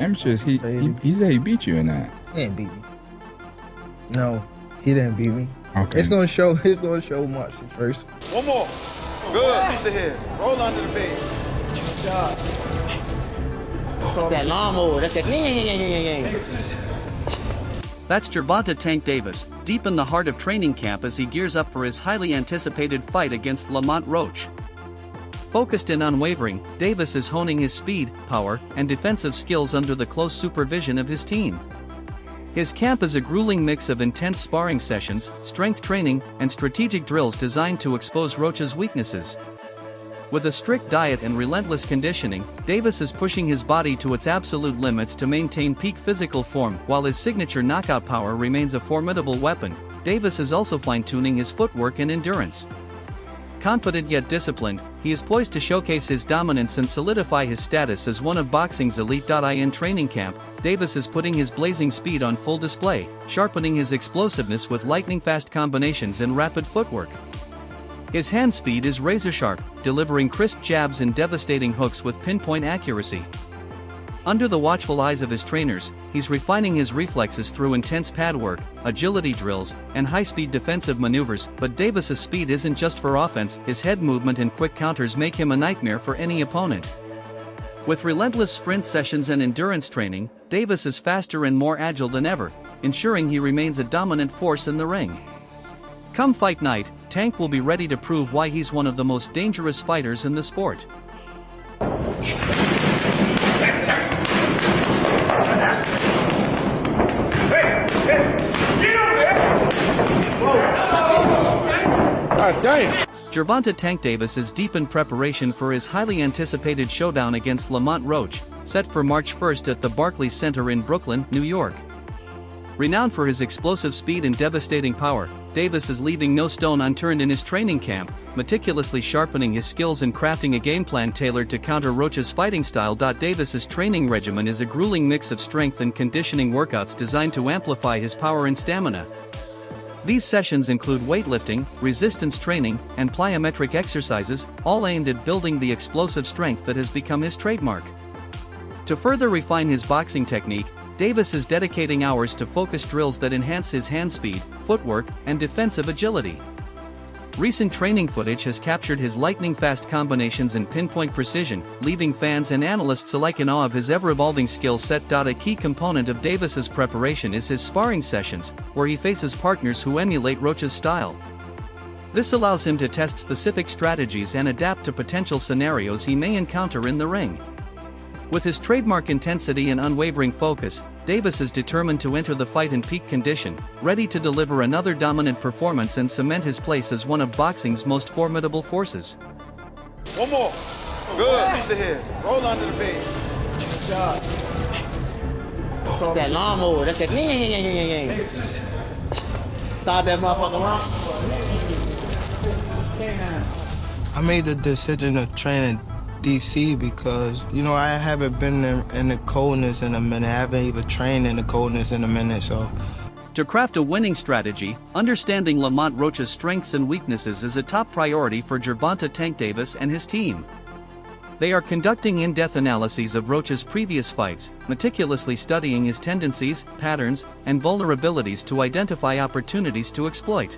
amateurs, he said he beat you in that. He didn't beat me. No, he didn't beat me. Okay. It's gonna show March the 1st. One more. Good. Keep the head. Roll under the bed. Good job. That lawnmower, that's that. That's Gervonta Tank Davis, deep in the heart of training camp as he gears up for his highly anticipated fight against Lamont Roach. Focused and unwavering, Davis is honing his speed, power, and defensive skills under the close supervision of his team. His camp is a grueling mix of intense sparring sessions, strength training, and strategic drills designed to expose Roach's weaknesses. With a strict diet and relentless conditioning, Davis is pushing his body to its absolute limits to maintain peak physical form. While his signature knockout power remains a formidable weapon, Davis is also fine-tuning his footwork and endurance. Confident yet disciplined, he is poised to showcase his dominance and solidify his status as one of boxing's elite. In training camp, Davis is putting his blazing speed on full display, sharpening his explosiveness with lightning-fast combinations and rapid footwork. His hand speed is razor-sharp, delivering crisp jabs and devastating hooks with pinpoint accuracy. Under the watchful eyes of his trainers, he's refining his reflexes through intense pad work, agility drills, and high-speed defensive maneuvers. But Davis's speed isn't just for offense, his head movement and quick counters make him a nightmare for any opponent. With relentless sprint sessions and endurance training, Davis is faster and more agile than ever, ensuring he remains a dominant force in the ring. Come fight night, Tank will be ready to prove why he's one of the most dangerous fighters in the sport. Gervonta Tank Davis is deep in preparation for his highly anticipated showdown against Lamont Roach, set for March 1st at the Barclays Center in Brooklyn, New York. Renowned for his explosive speed and devastating power, Davis is leaving no stone unturned in his training camp, meticulously sharpening his skills and crafting a game plan tailored to counter Roach's fighting style. Davis's training regimen is a grueling mix of strength and conditioning workouts designed to amplify his power and stamina. These sessions include weightlifting, resistance training, and plyometric exercises, all aimed at building the explosive strength that has become his trademark. To further refine his boxing technique, Davis is dedicating hours to focused drills that enhance his hand speed, footwork, and defensive agility. Recent training footage has captured his lightning-fast combinations and pinpoint precision, leaving fans and analysts alike in awe of his ever-evolving skill set. A key component of Davis's preparation is his sparring sessions, where he faces partners who emulate Roach's style. This allows him to test specific strategies and adapt to potential scenarios he may encounter in the ring. With his trademark intensity and unwavering focus, Davis is determined to enter the fight in peak condition, ready to deliver another dominant performance and cement his place as one of boxing's most formidable forces. One more. Good. Keep the head. Roll under the bed. Good job. That lawnmower, that's that. Start that motherfucker lawnmower. I made the decision to train in DC because, I haven't been in the coldness in a minute. I haven't even trained in the coldness in a minute, so. To craft a winning strategy, understanding Lamont Roach's strengths and weaknesses is a top priority for Gervonta Tank Davis and his team. They are conducting in-depth analyses of Roach's previous fights, meticulously studying his tendencies, patterns, and vulnerabilities to identify opportunities to exploit.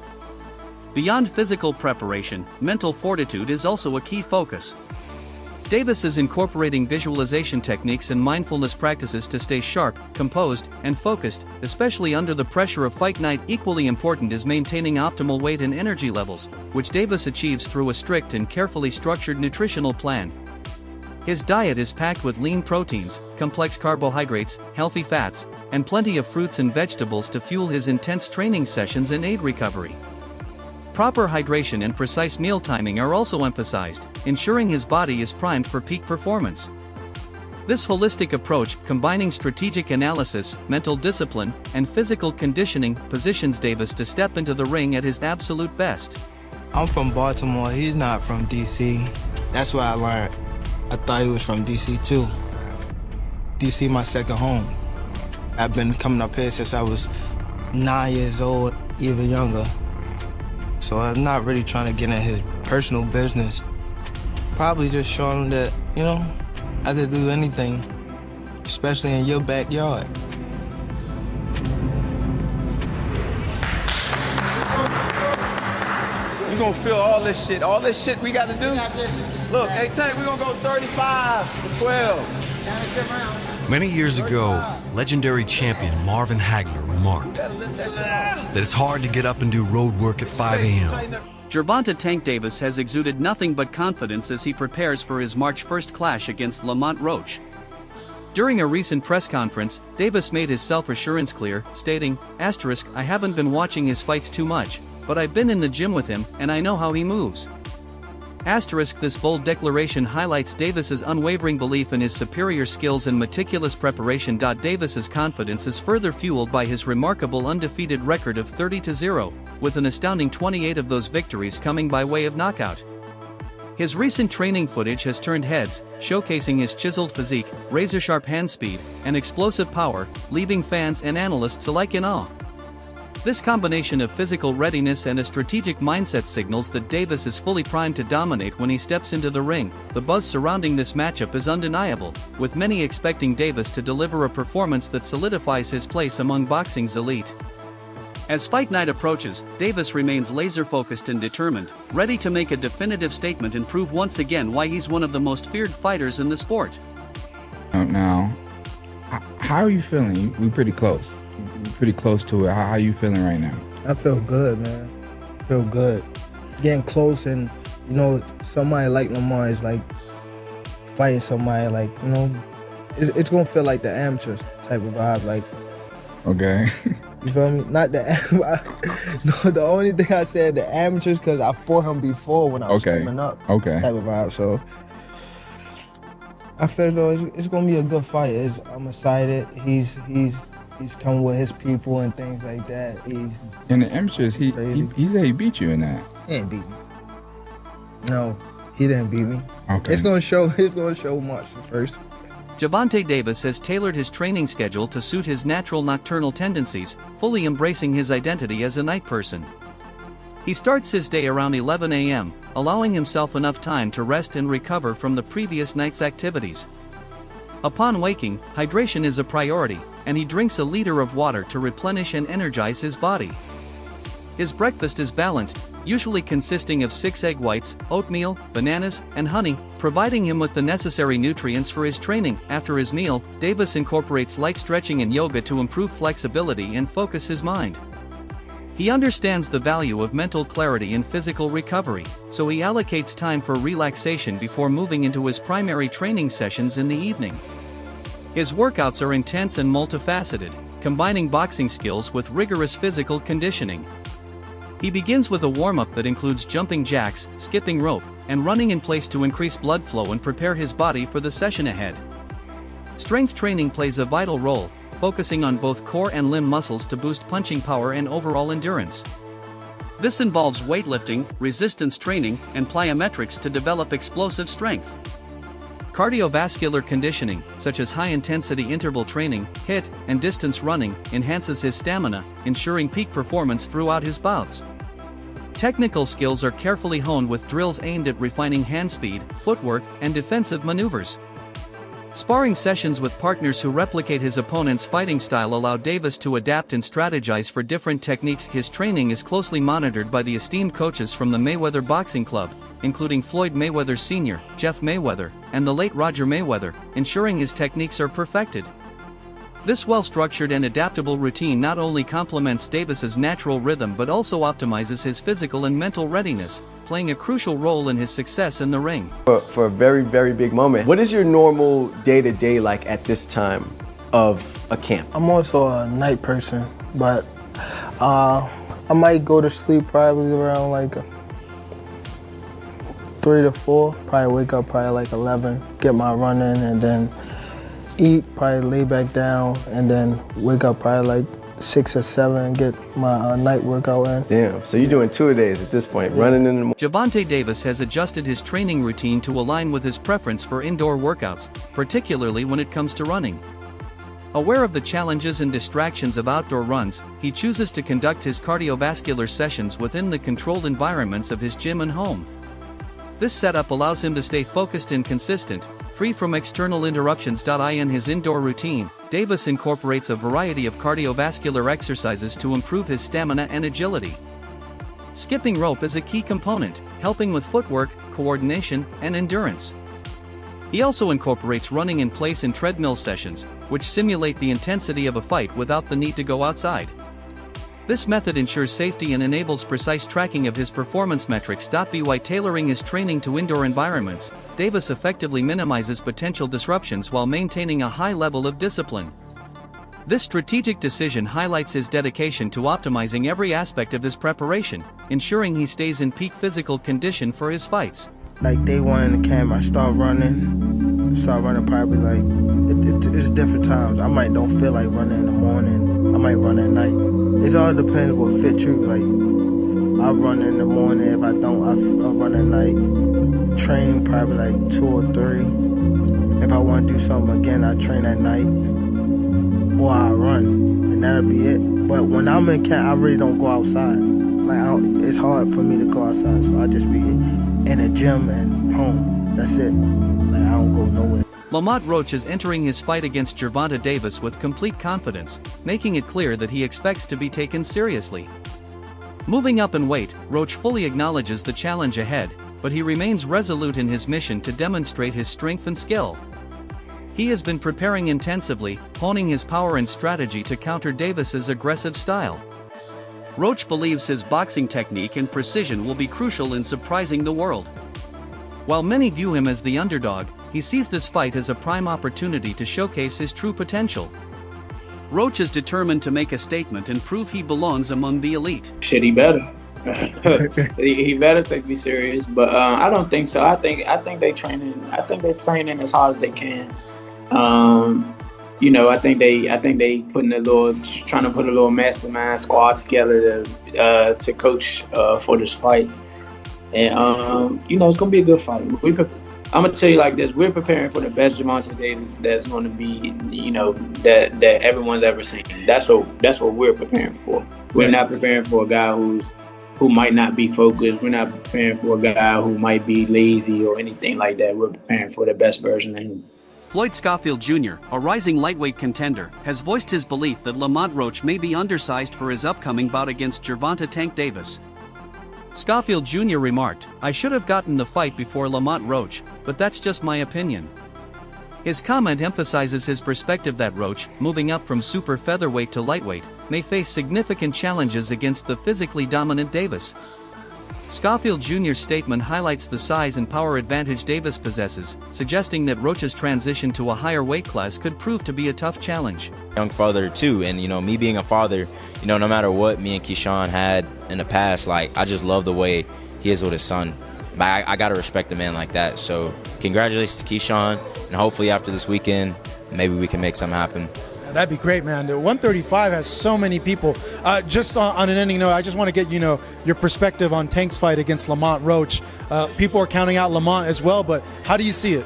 Beyond physical preparation, mental fortitude is also a key focus. Davis is incorporating visualization techniques and mindfulness practices to stay sharp, composed, and focused, especially under the pressure of fight night. Equally important is maintaining optimal weight and energy levels, which Davis achieves through a strict and carefully structured nutritional plan. His diet is packed with lean proteins, complex carbohydrates, healthy fats, and plenty of fruits and vegetables to fuel his intense training sessions and aid recovery. Proper hydration and precise meal timing are also emphasized, ensuring his body is primed for peak performance. This holistic approach, combining strategic analysis, mental discipline, and physical conditioning, positions Davis to step into the ring at his absolute best. I'm from Baltimore, he's not from DC. That's what I learned. I thought he was from DC too. DC my second home. I've been coming up here since I was 9 years old, even younger. So I'm not really trying to get in his personal business. Probably just showing him that, I could do anything. especially in your backyard. You gonna feel all this shit we gotta do? Look, hey Tank, we gonna go 35 for 12. Many years ago, legendary champion Marvin Hagler remarked that it's hard to get up and do road work at 5 a.m. Gervonta Tank Davis has exuded nothing but confidence as he prepares for his March 1st clash against Lamont Roach. During a recent press conference, Davis made his self-assurance clear, stating, "I haven't been watching his fights too much, but I've been in the gym with him, and I know how he moves." This bold declaration highlights Davis's unwavering belief in his superior skills and meticulous preparation. Davis's confidence is further fueled by his remarkable undefeated record of 30-0, with an astounding 28 of those victories coming by way of knockout. His recent training footage has turned heads, showcasing his chiseled physique, razor-sharp hand speed, and explosive power, leaving fans and analysts alike in awe. This combination of physical readiness and a strategic mindset signals that Davis is fully primed to dominate when he steps into the ring. The buzz surrounding this matchup is undeniable, with many expecting Davis to deliver a performance that solidifies his place among boxing's elite. As fight night approaches, Davis remains laser-focused and determined, ready to make a definitive statement and prove once again why he's one of the most feared fighters in the sport. Now, how are you feeling? We're pretty close. We're pretty close to it. How are you feeling right now? I feel good, man. Feel good. Getting close, and you know, somebody like Lamont is like fighting somebody like, you know, it's gonna feel like the amateurs type of vibe, like. Okay. You feel me? Not the no, the only thing I said the amateurs because I fought him before when I was coming up. Okay. Type of vibe. So I feel though it's gonna be a good fight. I'm excited. He's coming with his people and things like that. He's in the amateurs. He said he beat you in that. He didn't beat me. No, he didn't beat me. Okay. It's gonna show March the 1st. Gervonta Davis has tailored his training schedule to suit his natural nocturnal tendencies, fully embracing his identity as a night person. He starts his day around 11 a.m., allowing himself enough time to rest and recover from the previous night's activities. Upon waking, hydration is a priority, and he drinks a liter of water to replenish and energize his body. His breakfast is balanced, usually consisting of 6 egg whites, oatmeal, bananas, and honey, providing him with the necessary nutrients for his training. After his meal, Davis incorporates light stretching and yoga to improve flexibility and focus his mind. He understands the value of mental clarity and physical recovery, so he allocates time for relaxation before moving into his primary training sessions in the evening. His workouts are intense and multifaceted, combining boxing skills with rigorous physical conditioning. He begins with a warm-up that includes jumping jacks, skipping rope, and running in place to increase blood flow and prepare his body for the session ahead. Strength training plays a vital role, focusing on both core and limb muscles to boost punching power and overall endurance. This involves weightlifting, resistance training, and plyometrics to develop explosive strength. Cardiovascular conditioning, such as high-intensity interval training, HIIT, and distance running, enhances his stamina, ensuring peak performance throughout his bouts. Technical skills are carefully honed with drills aimed at refining hand speed, footwork, and defensive maneuvers. Sparring sessions with partners who replicate his opponent's fighting style allow Davis to adapt and strategize for different techniques. His training is closely monitored by the esteemed coaches from the Mayweather Boxing Club, including Floyd Mayweather Sr., Jeff Mayweather, and the late Roger Mayweather, ensuring his techniques are perfected. This well-structured and adaptable routine not only complements Davis's natural rhythm but also optimizes his physical and mental readiness, playing a crucial role in his success in the ring. For a very, very big moment, what is your normal day-to-day like at this time of a camp? I'm also a night person, but I might go to sleep probably around like 3 to 4, probably wake up probably like 11, get my run in, and then eat, probably lay back down, and then wake up probably like 6 or 7 and get my night workout in. Damn, so you're doing 2-a-days at this point, running in the morning. Gervonta Davis has adjusted his training routine to align with his preference for indoor workouts, particularly when it comes to running. Aware of the challenges and distractions of outdoor runs, he chooses to conduct his cardiovascular sessions within the controlled environments of his gym and home. This setup allows him to stay focused and consistent, free from external interruptions. In his indoor routine, Davis incorporates a variety of cardiovascular exercises to improve his stamina and agility. Skipping rope is a key component, helping with footwork, coordination, and endurance. He also incorporates running in place in treadmill sessions, which simulate the intensity of a fight without the need to go outside. This method ensures safety and enables precise tracking of his performance metrics. By tailoring his training to indoor environments, Davis effectively minimizes potential disruptions while maintaining a high level of discipline. This strategic decision highlights his dedication to optimizing every aspect of his preparation, ensuring he stays in peak physical condition for his fights. Like day one in the camp, I start running probably like, it's different times. I might don't feel like running in the morning, I might run at night. It all depends what fits you. Like, I run in the morning, if I don't, I'll run at night. Train probably like 2 or 3. If I want to do something again, I train at night. Or I run, and that'll be it. But when I'm in camp, I really don't go outside. Like, it's hard for me to go outside, so I just be in a gym and home. That's it. Like, I don't go nowhere. Lamont Roach is entering his fight against Gervonta Davis with complete confidence, making it clear that he expects to be taken seriously. Moving up in weight, Roach fully acknowledges the challenge ahead, but he remains resolute in his mission to demonstrate his strength and skill. He has been preparing intensively, honing his power and strategy to counter Davis's aggressive style. Roach believes his boxing technique and precision will be crucial in surprising the world. While many view him as the underdog, he sees this fight as a prime opportunity to showcase his true potential. Roach is determined to make a statement and prove he belongs among the elite. Shit, he better. he better take me serious, but I don't think so. I think they training. I think they're training as hard as they can. You know, I think they trying to put a little mastermind squad together to coach for this fight. And you know, it's gonna be a good fight. I'm gonna tell you like this: we're preparing for the best Gervonta Davis that's gonna be, you know, that everyone's ever seen. That's what we're preparing for. We're not preparing for a guy who might not be focused. We're not preparing for a guy who might be lazy or anything like that. We're preparing for the best version of him. Floyd Schofield Jr., a rising lightweight contender, has voiced his belief that Lamont Roach may be undersized for his upcoming bout against Gervonta Tank Davis. Schofield Jr. remarked, "I should have gotten the fight before Lamont Roach, but that's just my opinion." His comment emphasizes his perspective that Roach, moving up from super featherweight to lightweight, may face significant challenges against the physically dominant Davis. Schofield Jr.'s statement highlights the size and power advantage Davis possesses, suggesting that Roach's transition to a higher weight class could prove to be a tough challenge. Young father too, and you know, me being a father, you know, no matter what me and Keyshawn had in the past, like, I just love the way he is with his son. I gotta respect a man like that. So congratulations to Keyshawn, and hopefully after this weekend, maybe we can make something happen. That'd be great, man. The 135 has so many people. Just on an ending note, I just want to get, you know, your perspective on Tank's fight against Lamont Roach. People are counting out Lamont as well, but how do you see it?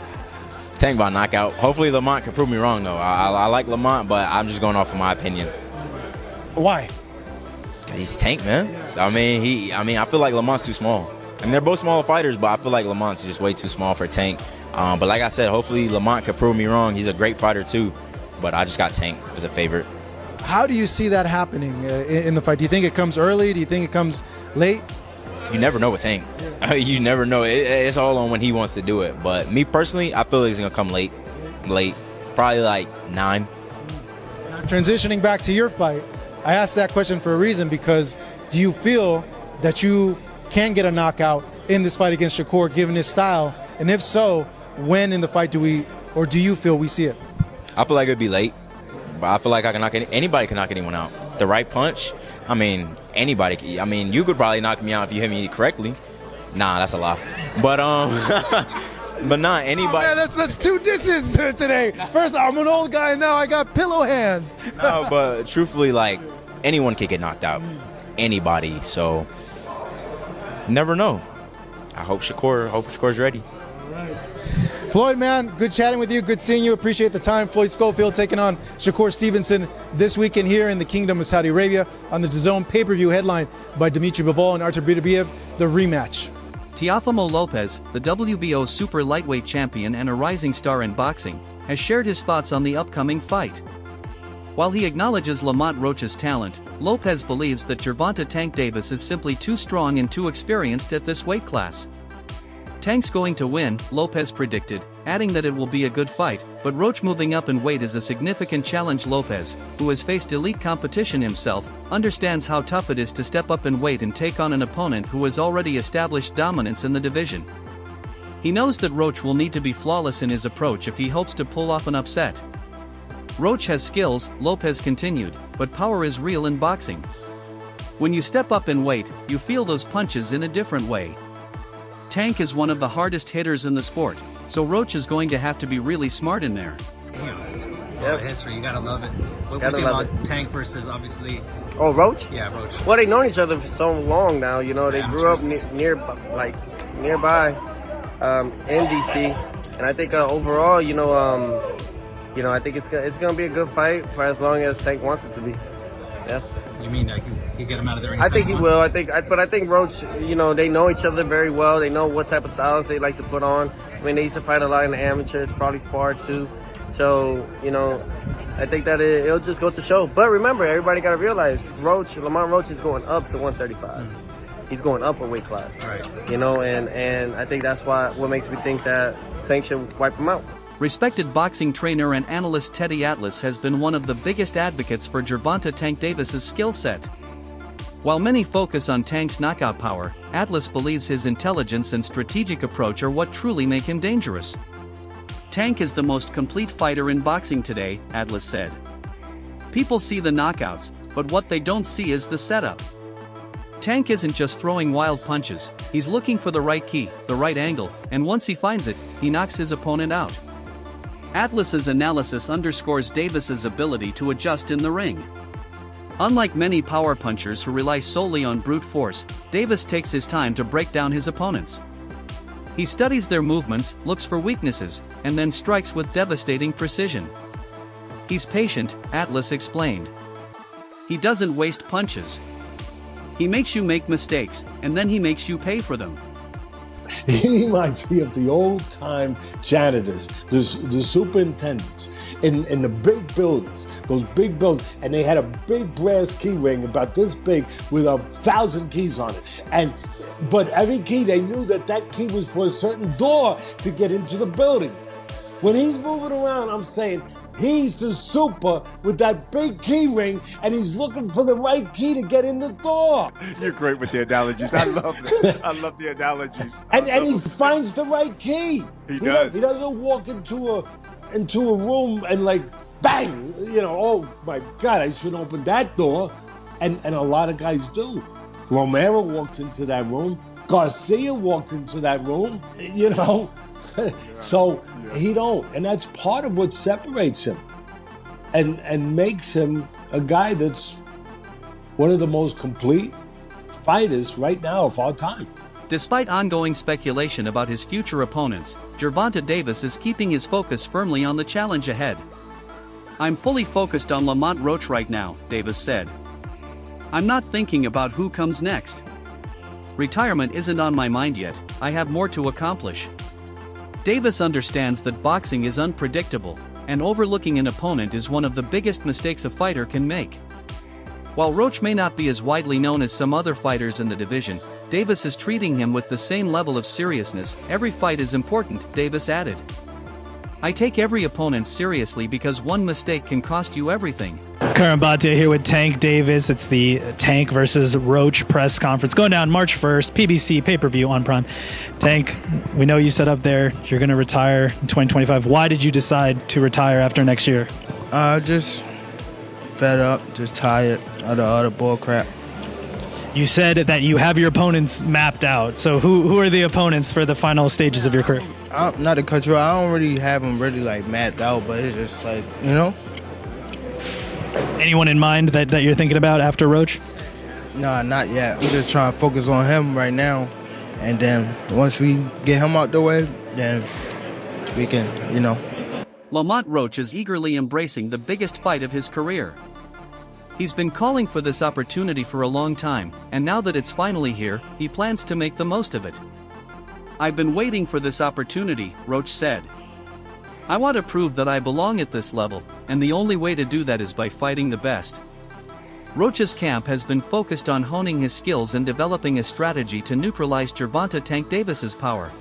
Tank by knockout. Hopefully Lamont can prove me wrong though. I like Lamont, but I'm just going off of my opinion. Why? He's Tank, man. I mean, I feel like Lamont's too small. I mean, they're both smaller fighters, but I feel like Lamont's just way too small for Tank. But like I said, hopefully Lamont can prove me wrong. He's a great fighter too. But I just got Tank as a favorite. How do you see that happening in the fight? Do you think it comes early? Do you think it comes late? You never know with Tank. You never know. It's all on when he wants to do it. But me personally, I feel like it's going to come late. Probably like 9. Now, transitioning back to your fight, I asked that question for a reason, because do you feel that you can get a knockout in this fight against Shakur given his style? And if so, when in the fight do you feel we see it? I feel like it'd be late, but I feel like I can anybody can knock anyone out. The right punch, I mean, anybody. I mean, you could probably knock me out if you hit me correctly. Nah, that's a lie. But but nah, anybody. Oh, man, that's 2 disses today. First, I'm an old guy, now I got pillow hands. No, but truthfully, like, anyone can get knocked out. Anybody. So never know. I hope Shakur's ready. All right. Floyd, man, good chatting with you. Good seeing you. Appreciate the time. Floyd Schofield taking on Shakur Stevenson this weekend here in the Kingdom of Saudi Arabia on the DAZN pay-per-view headlined by Dimitri Bivol and Artur Beterbiev, the rematch. Teofimo Lopez, the WBO super lightweight champion and a rising star in boxing, has shared his thoughts on the upcoming fight. While he acknowledges Lamont Roach's talent, Lopez believes that Gervonta Tank Davis is simply too strong and too experienced at this weight class. Tank's going to win, Lopez predicted, adding that it will be a good fight, but Roach moving up in weight is a significant challenge. Lopez, who has faced elite competition himself, understands how tough it is to step up in weight and take on an opponent who has already established dominance in the division. He knows that Roach will need to be flawless in his approach if he hopes to pull off an upset. Roach has skills, Lopez continued, but power is real in boxing. When you step up in weight, you feel those punches in a different way. Tank is one of the hardest hitters in the sport, so Roach is going to have to be really smart in there. Yep. History, you gotta love it. What do you think about Tank versus, obviously? Oh, Roach? Yeah, Roach. Well, they've known each other for so long now. You know, they grew up nearby in DC, and I think overall, I think it's gonna be a good fight for as long as Tank wants it to be. Yeah. You mean like he get him out of there? I think he will. I think Roach. They know each other very well. They know what type of styles they like to put on. I mean, they used to fight a lot in the amateurs, probably sparred too. So I think that it'll just go to show. But remember, everybody got to realize, Lamont Roach is going up to 135. He's going up a weight class. Right. And I think that's what makes me think that Tank should wipe him out. Respected boxing trainer and analyst Teddy Atlas has been one of the biggest advocates for Gervonta Tank Davis's skill set. While many focus on Tank's knockout power, Atlas believes his intelligence and strategic approach are what truly make him dangerous. Tank is the most complete fighter in boxing today, Atlas said. People see the knockouts, but what they don't see is the setup. Tank isn't just throwing wild punches, he's looking for the right key, the right angle, and once he finds it, he knocks his opponent out. Atlas's analysis underscores Davis's ability to adjust in the ring. Unlike many power punchers who rely solely on brute force, Davis takes his time to break down his opponents. He studies their movements, looks for weaknesses, and then strikes with devastating precision. He's patient, Atlas explained. He doesn't waste punches. He makes you make mistakes, and then he makes you pay for them. He reminds me of the old-time janitors, the superintendents in the big buildings, those big buildings, and they had a big brass key ring about this big with 1,000 keys on it. But every key, they knew that key was for a certain door to get into the building. When he's moving around, I'm saying, he's the super with that big key ring, and he's looking for the right key to get in the door. You're great with the analogies. I love it. I love the analogies. And he finds the right key. He does. He doesn't walk into a room and like, bang, oh my God, I shouldn't open that door. And a lot of guys do. Romero walked into that room. Garcia walked into that room, So he don't, and that's part of what separates him and makes him a guy that's one of the most complete fighters right now of our time. Despite ongoing speculation about his future opponents, Gervonta Davis is keeping his focus firmly on the challenge ahead. "I'm fully focused on Lamont Roach right now," Davis said. "I'm not thinking about who comes next. Retirement isn't on my mind yet, I have more to accomplish." Davis understands that boxing is unpredictable, and overlooking an opponent is one of the biggest mistakes a fighter can make. While Roach may not be as widely known as some other fighters in the division, Davis is treating him with the same level of seriousness. "Every fight is important," Davis added. "I take every opponent seriously because one mistake can cost you everything." Gervonta here with Tank Davis. It's the Tank versus Roach press conference going down March 1st, PBC pay-per-view on Prime. Tank, we know you said up there you're going to retire in 2025. Why did you decide to retire after next year? Just fed up, just tired of the other bull crap. You said that you have your opponents mapped out. So who are the opponents for the final stages of your career? Not to cut you out, I don't really have them really like mapped out, but it's just like, Anyone in mind that you're thinking about after Roach? No, not yet. I'm just trying to focus on him right now. And then once we get him out the way, then we can, Lamont Roach is eagerly embracing the biggest fight of his career. He's been calling for this opportunity for a long time, and now that it's finally here, he plans to make the most of it. "I've been waiting for this opportunity," Roach said. "I want to prove that I belong at this level, and the only way to do that is by fighting the best." Roach's camp has been focused on honing his skills and developing a strategy to neutralize Gervonta Tank Davis's power.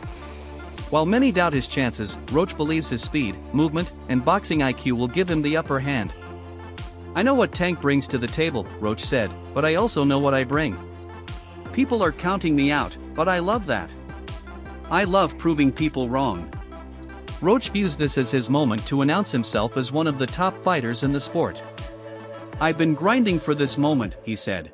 While many doubt his chances, Roach believes his speed, movement, and boxing IQ will give him the upper hand. "I know what Tank brings to the table," Roach said, "but I also know what I bring. People are counting me out, but I love that. I love proving people wrong." Roach views this as his moment to announce himself as one of the top fighters in the sport. "I've been grinding for this moment," he said.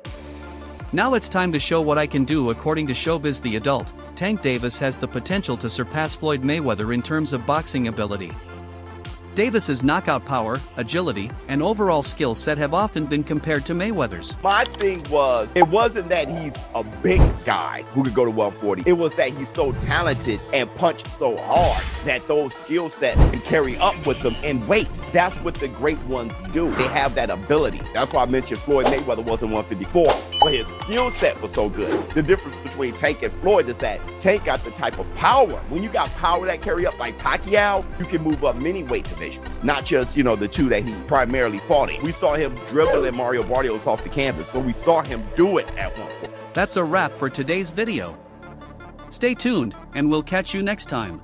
"Now it's time to show what I can do." According to Showbiz The Adult, Tank Davis has the potential to surpass Floyd Mayweather in terms of boxing ability. Davis's knockout power, agility, and overall skill set have often been compared to Mayweather's. My thing was, it wasn't that he's a big guy who could go to 140. It was that he's so talented and punched so hard that those skill sets can carry up with them in weight. That's what the great ones do. They have that ability. That's why I mentioned Floyd Mayweather wasn't 154, but his skill set was so good. The difference between Tank and Floyd is that Tank got the type of power. When you got power that carry up like Pacquiao, you can move up many weight divisions. Not just, the two that he primarily fought in. We saw him dribbling Mario Barrios off the canvas, so we saw him do it at 140. That's a wrap for today's video. Stay tuned, and we'll catch you next time.